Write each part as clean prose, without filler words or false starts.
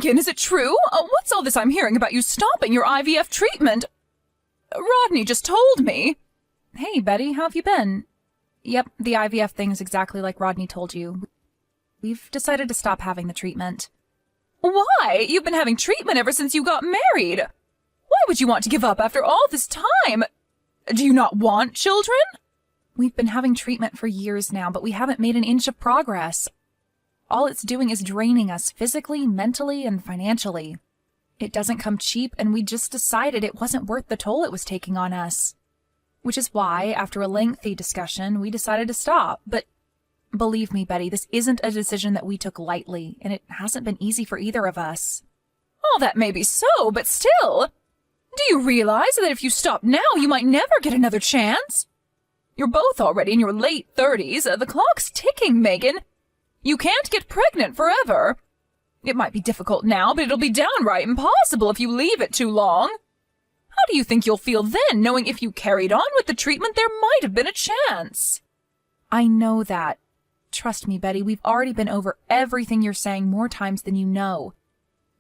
Megan, is it true? What's all this I'm hearing about you stopping your IVF treatment? Rodney just told me. Hey, Betty, how have you been? Yep, the IVF thing is exactly like Rodney told you. We've decided to stop having the treatment. Why? You've been having treatment ever since you got married. Why would you want to give up after all this time? Do you not want children? We've been having treatment for years now, but we haven't made an inch of progress. All it's doing is draining us physically, mentally, and financially. It doesn't come cheap, and we just decided it wasn't worth the toll it was taking on us. Which is why, after a lengthy discussion, we decided to stop. But believe me, Betty, this isn't a decision that we took lightly, and it hasn't been easy for either of us. All that may be so, but still. Do you realize that if you stop now, you might never get another chance? You're both already in your late 30s. The clock's ticking, Megan. You can't get pregnant forever. It might be difficult now, but it'll be downright impossible if you leave it too long. How do you think you'll feel then, knowing if you carried on with the treatment, there might have been a chance? I know that. Trust me, Betty, we've already been over everything you're saying more times than you know.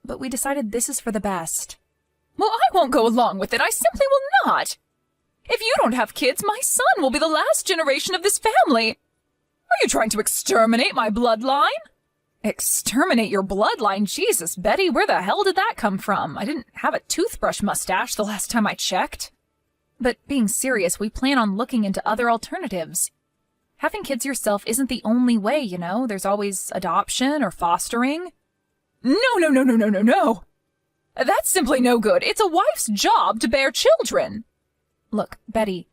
But we decided this is for the best. Well, I won't go along with it. I simply will not. If you don't have kids, my son will be the last generation of this family. Are you trying to exterminate my bloodline? Exterminate your bloodline? Jesus, Betty, where the hell did that come from? I didn't have a toothbrush mustache the last time I checked. But being serious, we plan on looking into other alternatives. Having kids yourself isn't the only way, you know. There's always adoption or fostering. No. That's simply no good. It's a wife's job to bear children. Look, Betty,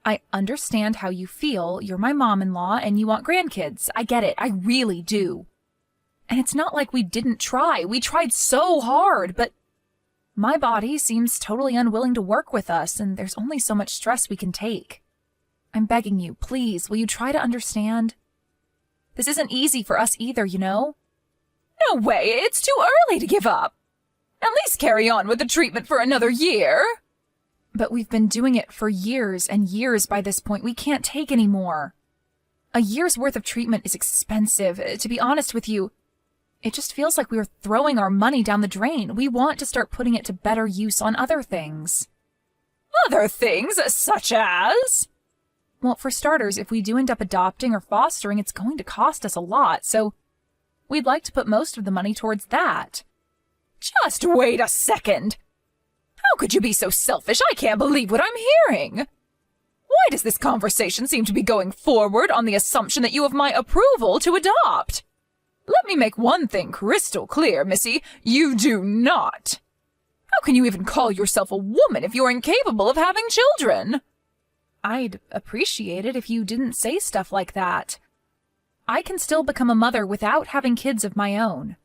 I understand how you feel. You're my mom-in-law and you want grandkids. I get it. I really do. And it's not like we didn't try. We tried so hard, but my body seems totally unwilling to work with us, and there's only so much stress we can take. I'm begging you, please, will you try to understand? This isn't easy for us either, you know? No way. It's too early to give up. At least carry on with the treatment for another year. But we've been doing it for years and years by this point. We can't take any more. A year's worth of treatment is expensive. To be honest with you, it just feels like we are throwing our money down the drain. We want to start putting it to better use on other things. Other things? Such as? Well, for starters, if we do end up adopting or fostering, it's going to cost us a lot, so we'd like to put most of the money towards that. Just wait a second. How could you be so selfish? I can't believe what I'm hearing. Why does this conversation seem to be going forward on the assumption that you have my approval to adopt? Let me make one thing crystal clear, Missy. You do not. How can you even call yourself a woman if you're incapable of having children? I'd appreciate it if you didn't say stuff like that. I can still become a mother without having kids of my own.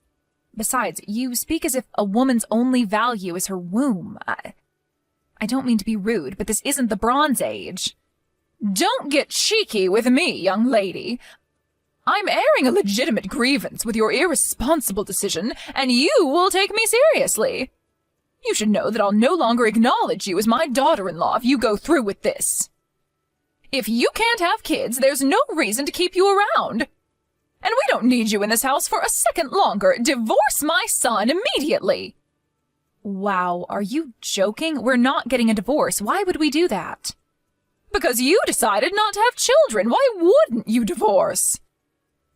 Besides, you speak as if a woman's only value is her womb. I don't mean to be rude, but this isn't the Bronze Age. Don't get cheeky with me, young lady. I'm airing a legitimate grievance with your irresponsible decision, and you will take me seriously. You should know that I'll no longer acknowledge you as my daughter-in-law if you go through with this. If you can't have kids, there's no reason to keep you around. And we don't need you in this house for a second longer. Divorce my son immediately. Wow, are you joking? We're not getting a divorce. Why would we do that? Because you decided not to have children. Why wouldn't you divorce?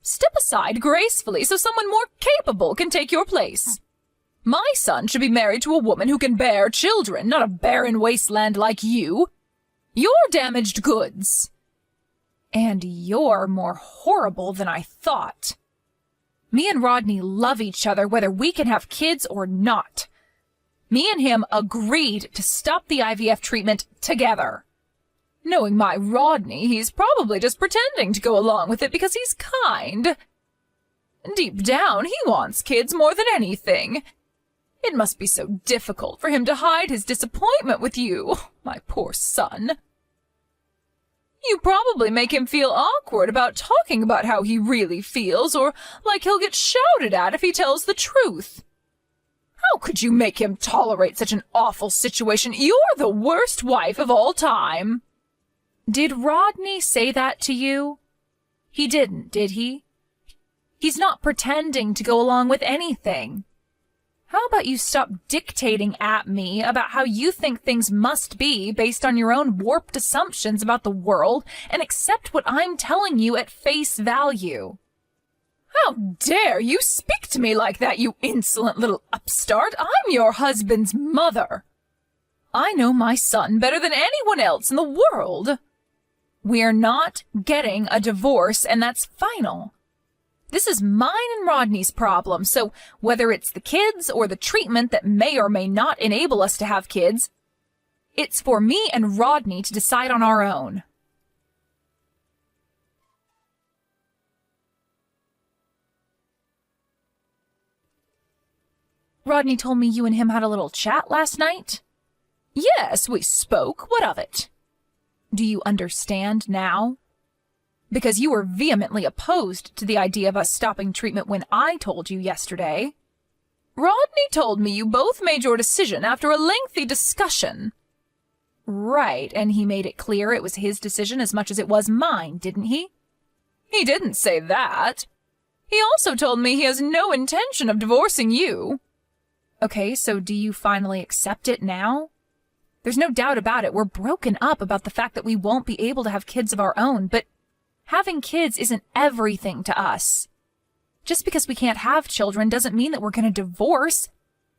Step aside gracefully so someone more capable can take your place. My son should be married to a woman who can bear children, not a barren wasteland like you. You're damaged goods. And you're more horrible than I thought. Me and Rodney love each other whether we can have kids or not. Me and him agreed to stop the IVF treatment together. Knowing my Rodney, he's probably just pretending to go along with it because he's kind. Deep down, he wants kids more than anything. It must be so difficult for him to hide his disappointment with you, my poor son. You probably make him feel awkward about talking about how he really feels, or like he'll get shouted at if he tells the truth. How could you make him tolerate such an awful situation? You're the worst wife of all time. Did Rodney say that to you? He didn't, did he? He's not pretending to go along with anything. How about you stop dictating at me about how you think things must be based on your own warped assumptions about the world and accept what I'm telling you at face value? How dare you speak to me like that, you insolent little upstart? I'm your husband's mother. I know my son better than anyone else in the world. We're not getting a divorce, and that's final. This is mine and Rodney's problem, so whether it's the kids or the treatment that may or may not enable us to have kids, it's for me and Rodney to decide on our own. Rodney told me you and him had a little chat last night? Yes, we spoke. What of it? Do you understand now? Because you were vehemently opposed to the idea of us stopping treatment when I told you yesterday. Rodney told me you both made your decision after a lengthy discussion. Right, and he made it clear it was his decision as much as it was mine, didn't he? He didn't say that. He also told me he has no intention of divorcing you. Okay, so do you finally accept it now? There's no doubt about it. We're broken up about the fact that we won't be able to have kids of our own, but having kids isn't everything to us. Just because we can't have children doesn't mean that we're going to divorce.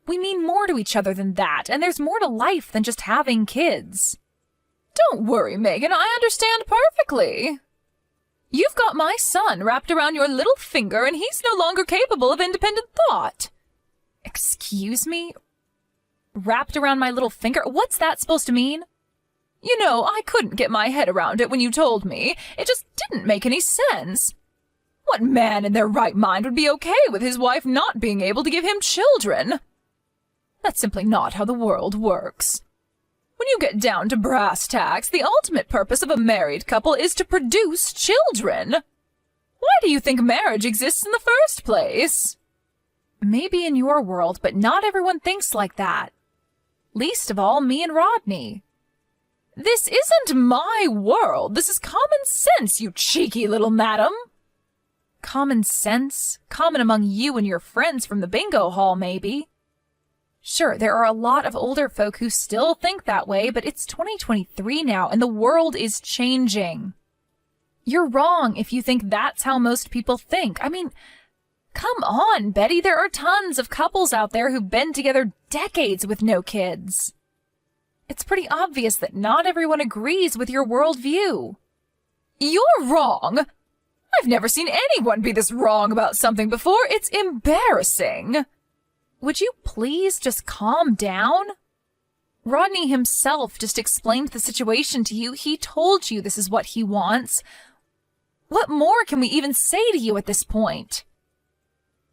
We mean more to each other than that, and there's more to life than just having kids. Don't worry, Megan, I understand perfectly. You've got my son wrapped around your little finger, and he's no longer capable of independent thought. Excuse me? Wrapped around my little finger? What's that supposed to mean? You know, I couldn't get my head around it when you told me. It just didn't make any sense. What man in their right mind would be okay with his wife not being able to give him children? That's simply not how the world works. When you get down to brass tacks, the ultimate purpose of a married couple is to produce children. Why do you think marriage exists in the first place? Maybe in your world, but not everyone thinks like that. Least of all, me and Rodney. This isn't my world. This is common sense, you cheeky little madam. Common sense? Common among you and your friends from the bingo hall, maybe. Sure, there are a lot of older folk who still think that way, but it's 2023 now, and the world is changing. You're wrong if you think that's how most people think. I mean, come on, Betty, there are tons of couples out there who've been together decades with no kids. It's pretty obvious that not everyone agrees with your worldview. You're wrong. I've never seen anyone be this wrong about something before. It's embarrassing. Would you please just calm down? Rodney himself just explained the situation to you. He told you this is what he wants. What more can we even say to you at this point?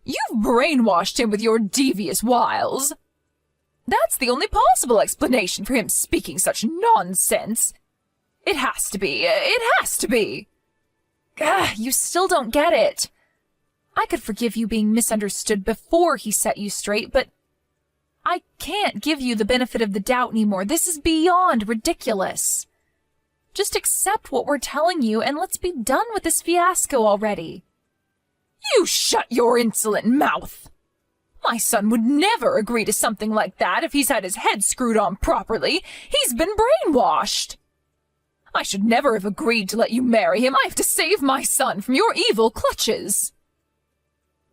You've brainwashed him with your devious wiles. That's the only possible explanation for him speaking such nonsense. It has to be. It has to be. You still don't get it. I could forgive you being misunderstood before he set you straight, but I can't give you the benefit of the doubt anymore. This is beyond ridiculous. Just accept what we're telling you and let's be done with this fiasco already. You shut your insolent mouth. My son would never agree to something like that if he's had his head screwed on properly. He's been brainwashed. I should never have agreed to let you marry him. I have to save my son from your evil clutches.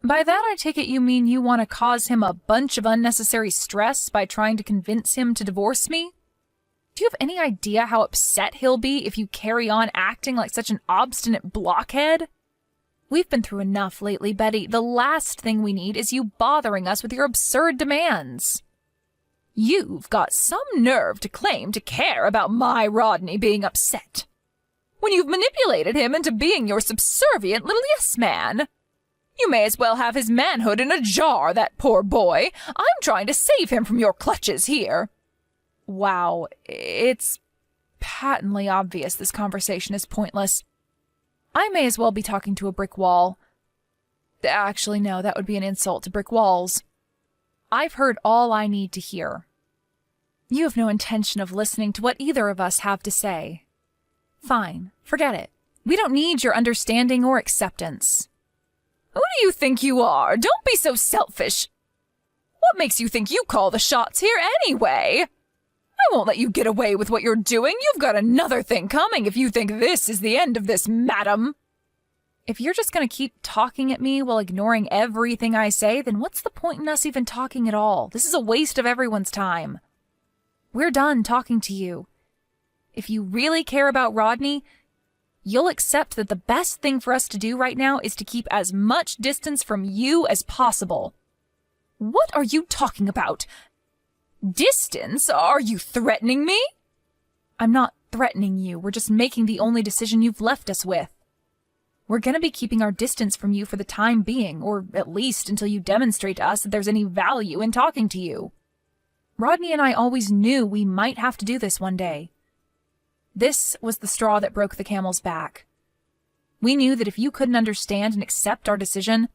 By that I take it you mean you want to cause him a bunch of unnecessary stress by trying to convince him to divorce me? Do you have any idea how upset he'll be if you carry on acting like such an obstinate blockhead? We've been through enough lately, Betty. The last thing we need is you bothering us with your absurd demands. You've got some nerve to claim to care about my Rodney being upset, when you've manipulated him into being your subservient little yes-man. You may as well have his manhood in a jar, that poor boy. I'm trying to save him from your clutches here. Wow, it's patently obvious this conversation is pointless. I may as well be talking to a brick wall. Actually, no, that would be an insult to brick walls. I've heard all I need to hear. You have no intention of listening to what either of us have to say. Fine, forget it. We don't need your understanding or acceptance. Who do you think you are? Don't be so selfish. What makes you think you call the shots here anyway? I won't let you get away with what you're doing. You've got another thing coming if you think this is the end of this, madam. If you're just going to keep talking at me while ignoring everything I say, then what's the point in us even talking at all? This is a waste of everyone's time. We're done talking to you. If you really care about Rodney, you'll accept that the best thing for us to do right now is to keep as much distance from you as possible. What are you talking about? Distance? Are you threatening me? I'm not threatening you. We're just making the only decision you've left us with. We're going to be keeping our distance from you for the time being, or at least until you demonstrate to us that there's any value in talking to you. Rodney and I always knew we might have to do this one day. This was the straw that broke the camel's back. We knew that if you couldn't understand and accept our decision,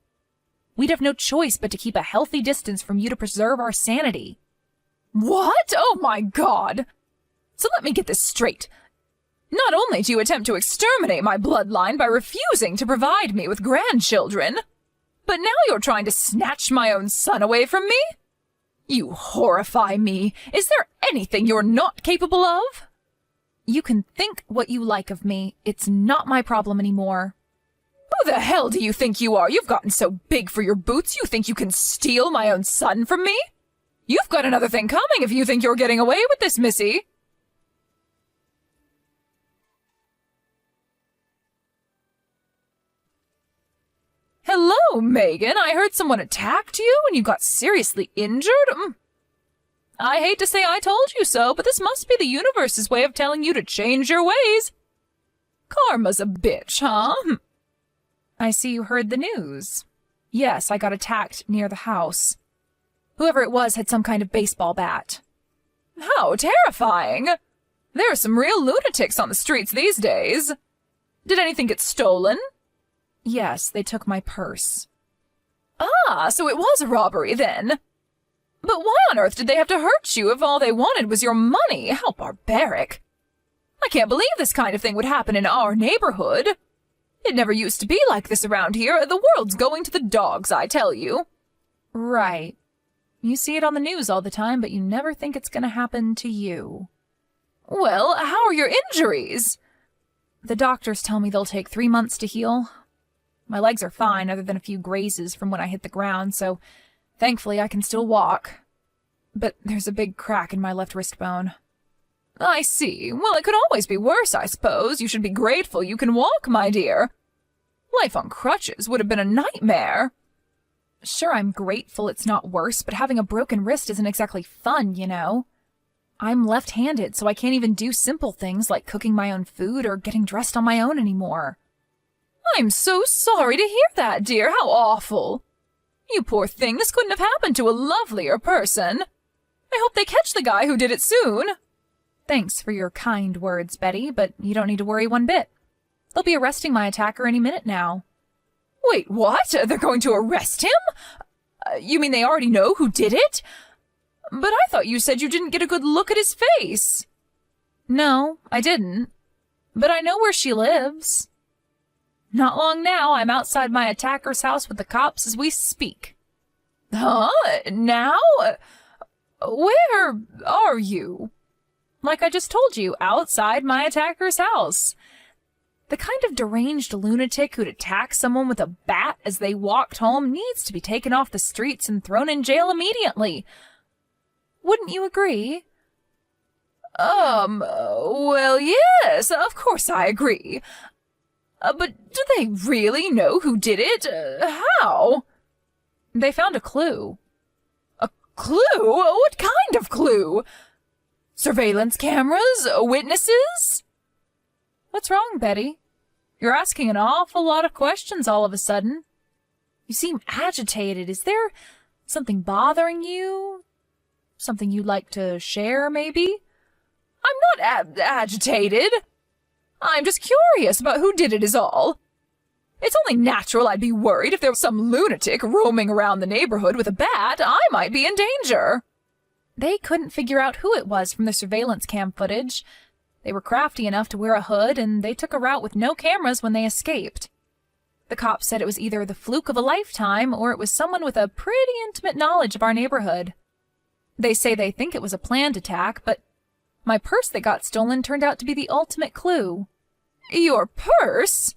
we'd have no choice but to keep a healthy distance from you to preserve our sanity. What? Oh my God! So let me get this straight. Not only do you attempt to exterminate my bloodline by refusing to provide me with grandchildren, but now you're trying to snatch my own son away from me? You horrify me. Is there anything you're not capable of? You can think what you like of me. It's not my problem anymore. Who the hell do you think you are? You've gotten so big for your boots, you think you can steal my own son from me? You've got another thing coming if you think you're getting away with this, Missy. Hello, Megan. I heard someone attacked you and you got seriously injured. I hate to say I told you so, but this must be the universe's way of telling you to change your ways. Karma's a bitch, huh? I see you heard the news. Yes, I got attacked near the house. Whoever it was had some kind of baseball bat. How terrifying! There are some real lunatics on the streets these days. Did anything get stolen? Yes, they took my purse. Ah, so it was a robbery then. But why on earth did they have to hurt you if all they wanted was your money? How barbaric. I can't believe this kind of thing would happen in our neighborhood. It never used to be like this around here. The world's going to the dogs, I tell you. Right. You see it on the news all the time, but you never think it's going to happen to you. Well, how are your injuries? The doctors tell me they'll take 3 months to heal. My legs are fine, other than a few grazes from when I hit the ground, so thankfully I can still walk. But there's a big crack in my left wrist bone. I see. Well, it could always be worse, I suppose. You should be grateful you can walk, my dear. Life on crutches would have been a nightmare. Sure, I'm grateful it's not worse, but having a broken wrist isn't exactly fun, you know. I'm left-handed, so I can't even do simple things like cooking my own food or getting dressed on my own anymore. I'm so sorry to hear that, dear. How awful. You poor thing, this couldn't have happened to a lovelier person. I hope they catch the guy who did it soon. Thanks for your kind words, Betty, but you don't need to worry one bit. They'll be arresting my attacker any minute now. Wait, what? They're going to arrest him? You mean they already know who did it? But I thought you said you didn't get a good look at his face. No, I didn't. But I know where she lives. Not long now, I'm outside my attacker's house with the cops as we speak. Huh? Now? Where are you? Like I just told you, outside my attacker's house. The kind of deranged lunatic who'd attack someone with a bat as they walked home needs to be taken off the streets and thrown in jail immediately. Wouldn't you agree? Well, yes, of course I agree. But do they really know who did it? How? They found a clue. A clue? What kind of clue? Surveillance cameras? Witnesses? What's wrong, Betty? You're asking an awful lot of questions all of a sudden. You seem agitated. Is there something bothering you? Something you'd like to share, maybe? I'm not agitated. I'm just curious about who did it is all. It's only natural I'd be worried if there was some lunatic roaming around the neighborhood with a bat. I might be in danger. They couldn't figure out who it was from the surveillance cam footage. They were crafty enough to wear a hood, and they took a route with no cameras when they escaped. The cops said it was either the fluke of a lifetime or it was someone with a pretty intimate knowledge of our neighborhood. They say they think it was a planned attack, but my purse that got stolen turned out to be the ultimate clue. Your purse?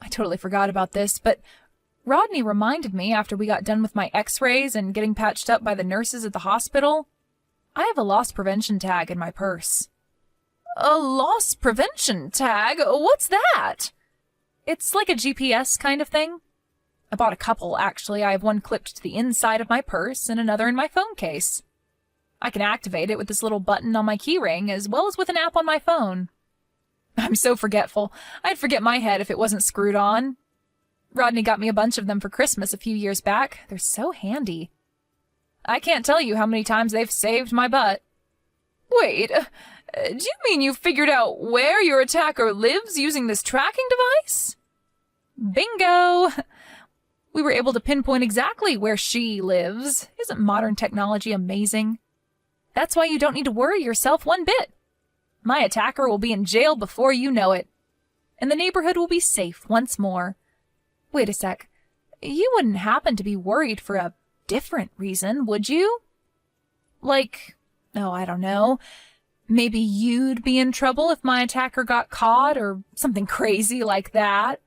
I totally forgot about this, but Rodney reminded me after we got done with my x-rays and getting patched up by the nurses at the hospital. I have a loss prevention tag in my purse. A loss prevention tag? What's that? It's like a GPS kind of thing. I bought a couple, actually. I have one clipped to the inside of my purse and another in my phone case. I can activate it with this little button on my keyring as well as with an app on my phone. I'm so forgetful. I'd forget my head if it wasn't screwed on. Rodney got me a bunch of them for Christmas a few years back. They're so handy. I can't tell you how many times they've saved my butt. Wait, do you mean you figured out where your attacker lives using this tracking device? Bingo! We were able to pinpoint exactly where she lives. Isn't modern technology amazing? That's why you don't need to worry yourself one bit. My attacker will be in jail before you know it, and the neighborhood will be safe once more. Wait a sec. You wouldn't happen to be worried for a different reason, would you? Like, oh, I don't know. Maybe you'd be in trouble if my attacker got caught or something crazy like that.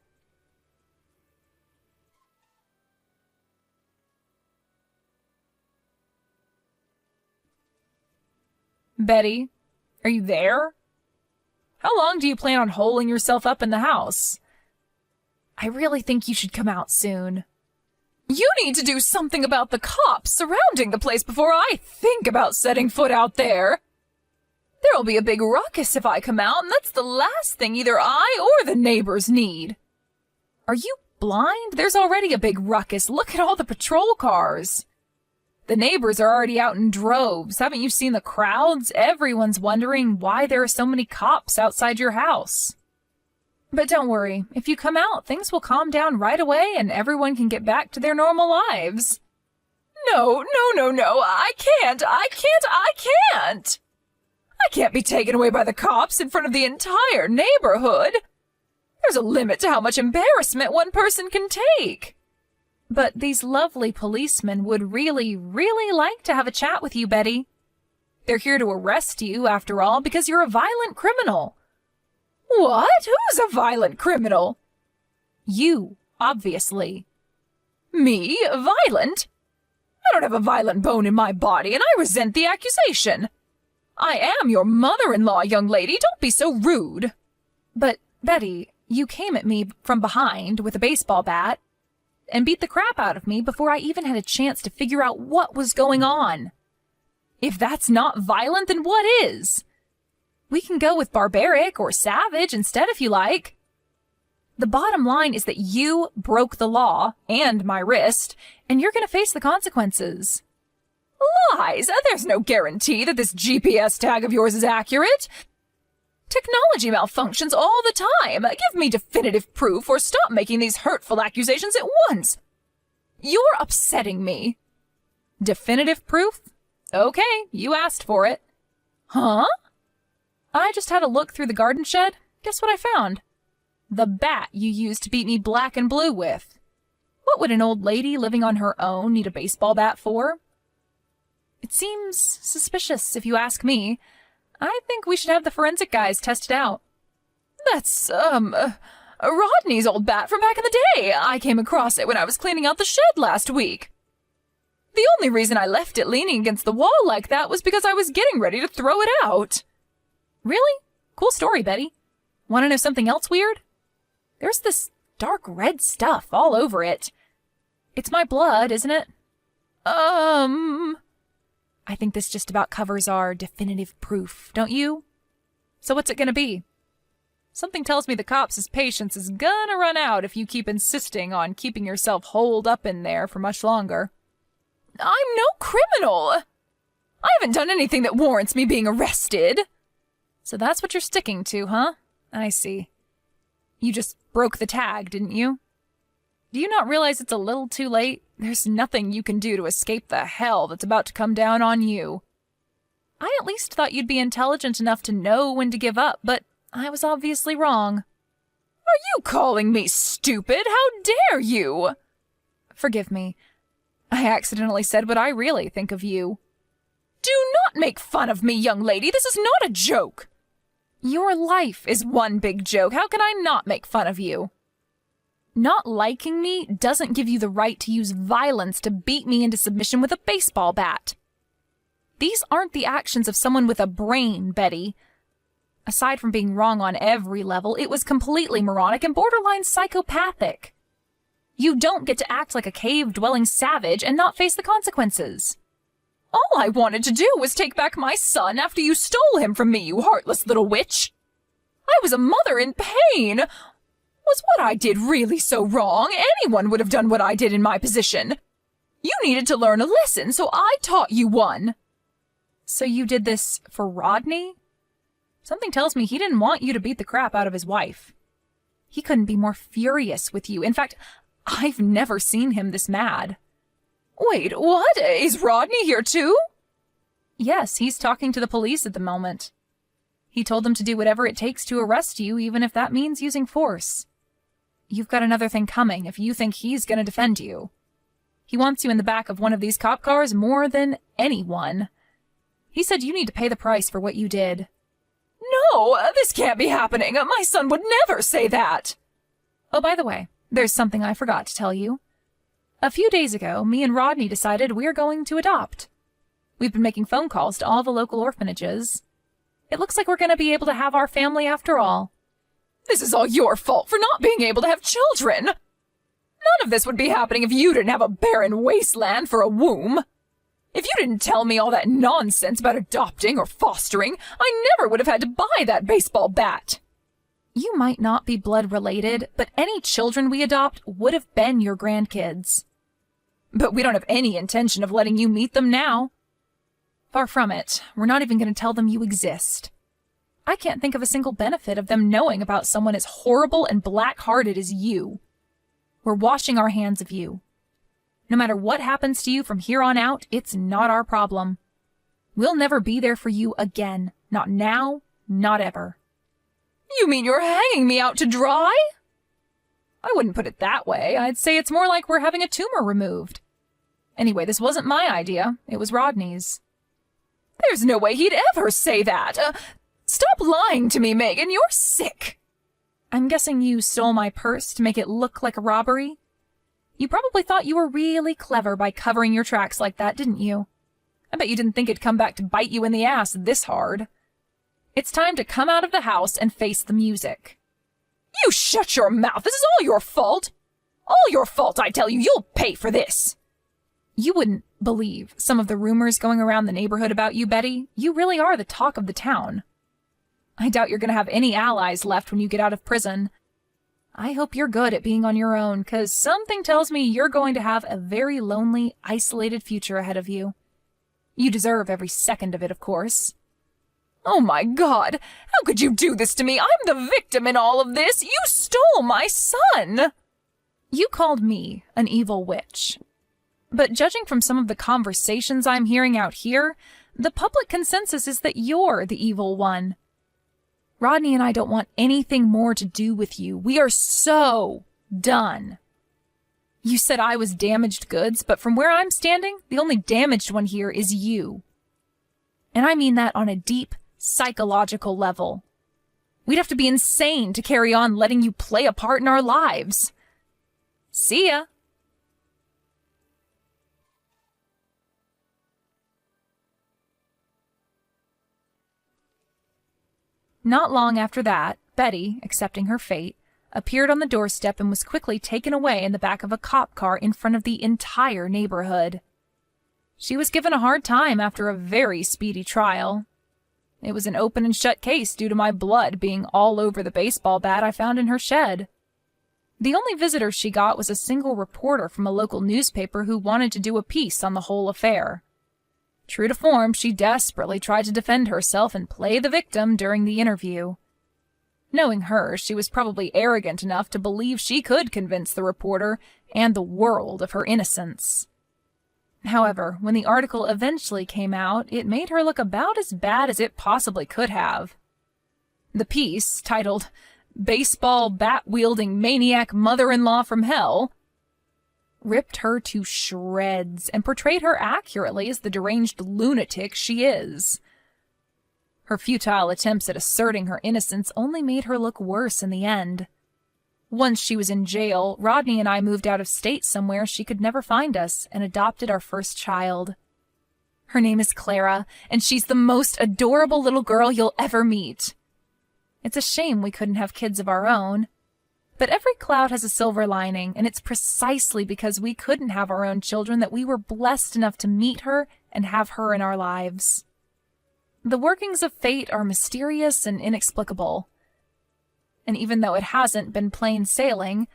Betty, are you there? How long do you plan on holing yourself up in the house? I really think you should come out soon. You need to do something about the cops surrounding the place before I think about setting foot out there. There'll be a big ruckus if I come out, and that's the last thing either I or the neighbors need. Are you blind? There's already a big ruckus. Look at all the patrol cars. The neighbors are already out in droves. Haven't you seen the crowds? Everyone's wondering why there are so many cops outside your house. But don't worry. If you come out, things will calm down right away and everyone can get back to their normal lives. No. I can't. I can't be taken away by the cops in front of the entire neighborhood. There's a limit to how much embarrassment one person can take. But these lovely policemen would really like to have a chat with you, Betty. They're here to arrest you, after all, because you're a violent criminal. What? Who's a violent criminal? You, obviously. Me? Violent? I don't have a violent bone in my body, and I resent the accusation. I am your mother-in-law, young lady. Don't be so rude. But, Betty, you came at me from behind with a baseball bat and beat the crap out of me before I even had a chance to figure out what was going on. If that's not violent, then what is? We can go with barbaric or savage instead if you like. The bottom line is that you broke the law and my wrist, and you're going to face the consequences. Lies! There's no guarantee that this GPS tag of yours is accurate. Technology malfunctions all the time. Give me definitive proof or stop making these hurtful accusations at once. You're upsetting me. Definitive proof? Okay, you asked for it. Huh? I just had a look through the garden shed. Guess what I found? The bat you used to beat me black and blue with. What would an old lady living on her own need a baseball bat for? It seems suspicious, if you ask me. I think we should have the forensic guys test it out. That's, Rodney's old bat from back in the day. I came across it when I was cleaning out the shed last week. The only reason I left it leaning against the wall like that was because I was getting ready to throw it out. Really? Cool story, Betty. Want to know something else weird? There's this dark red stuff all over it. It's my blood, isn't it? I think this just about covers our definitive proof, don't you? So what's it gonna be? Something tells me the cops' patience is gonna run out if you keep insisting on keeping yourself holed up in there for much longer. I'm no criminal! I haven't done anything that warrants me being arrested. So that's what you're sticking to, huh? I see. You just broke the tag, didn't you? Do you not realize it's a little too late? There's nothing you can do to escape the hell that's about to come down on you. I at least thought you'd be intelligent enough to know when to give up, but I was obviously wrong. You calling me stupid? How dare you? Forgive me. I accidentally said what I really think of you. Do not make fun of me, young lady. This is not a joke. Your life is one big joke. How can I not make fun of you? Not liking me doesn't give you the right to use violence to beat me into submission with a baseball bat. These aren't the actions of someone with a brain, Betty. Aside from being wrong on every level, it was completely moronic and borderline psychopathic. You don't get to act like a cave-dwelling savage and not face the consequences. All I wanted to do was take back my son after you stole him from me, you heartless little witch. I was a mother in pain. Was what I did really so wrong? Anyone would have done what I did in my position. You needed to learn a lesson, so I taught you one. So you did this for Rodney? Something tells me he didn't want you to beat the crap out of his wife. He couldn't be more furious with you. In fact, I've never seen him this mad. Wait, what? Is Rodney here too? Yes, he's talking to the police at the moment. He told them to do whatever it takes to arrest you, even if that means using force. You've got another thing coming if you think he's going to defend you. He wants you in the back of one of these cop cars more than anyone. He said you need to pay the price for what you did. No, this can't be happening. My son would never say that. Oh, by the way, there's something I forgot to tell you. A few days ago, me and Rodney decided we're going to adopt. We've been making phone calls to all the local orphanages. It looks like we're going to be able to have our family after all. This is all your fault for not being able to have children. None of this would be happening if you didn't have a barren wasteland for a womb. If you didn't tell me all that nonsense about adopting or fostering, I never would have had to buy that baseball bat. You might not be blood related, but any children we adopt would have been your grandkids. But we don't have any intention of letting you meet them now. Far from it. We're not even going to tell them you exist. I can't think of a single benefit of them knowing about someone as horrible and black-hearted as you. We're washing our hands of you. No matter what happens to you from here on out, it's not our problem. We'll never be there for you again. Not now, not ever. You mean you're hanging me out to dry? I wouldn't put it that way. I'd say it's more like we're having a tumor removed. Anyway, this wasn't my idea. It was Rodney's. There's no way he'd ever say that. Stop lying to me, Megan. You're sick. I'm guessing you stole my purse to make it look like a robbery? You probably thought you were really clever by covering your tracks like that, didn't you? I bet you didn't think it'd come back to bite you in the ass this hard. It's time to come out of the house and face the music. You shut your mouth. This is all your fault. All your fault, I tell you. You'll pay for this. You wouldn't believe some of the rumors going around the neighborhood about you, Betty. You really are the talk of the town. I doubt you're going to have any allies left when you get out of prison. I hope you're good at being on your own, 'cause something tells me you're going to have a very lonely, isolated future ahead of you. You deserve every second of it, of course. Oh my God! How could you do this to me? I'm the victim in all of this! You stole my son! You called me an evil witch. But judging from some of the conversations I'm hearing out here, the public consensus is that you're the evil one. Rodney and I don't want anything more to do with you. We are so done. You said I was damaged goods, but from where I'm standing, the only damaged one here is you. And I mean that on a deep, psychological level. We'd have to be insane to carry on letting you play a part in our lives. See ya. Not long after that, Betty, accepting her fate, appeared on the doorstep and was quickly taken away in the back of a cop car in front of the entire neighborhood. She was given a hard time after a very speedy trial. It was an open and shut case due to my blood being all over the baseball bat I found in her shed. The only visitor she got was a single reporter from a local newspaper who wanted to do a piece on the whole affair. True to form, she desperately tried to defend herself and play the victim during the interview. Knowing her, she was probably arrogant enough to believe she could convince the reporter and the world of her innocence. However, when the article eventually came out, it made her look about as bad as it possibly could have. The piece, titled, baseball bat-wielding maniac mother-in-law from hell, ripped her to shreds and portrayed her accurately as the deranged lunatic she is. Her futile attempts at asserting her innocence only made her look worse in the end. Once she was in jail, Rodney and I moved out of state somewhere she could never find us and adopted our first child. Her name is Clara, and she's the most adorable little girl you'll ever meet. It's a shame we couldn't have kids of our own. But every cloud has a silver lining, and it's precisely because we couldn't have our own children that we were blessed enough to meet her and have her in our lives. The workings of fate are mysterious and inexplicable. And even though it hasn't been plain sailing,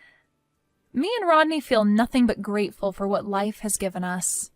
me and Rodney feel nothing but grateful for what life has given us.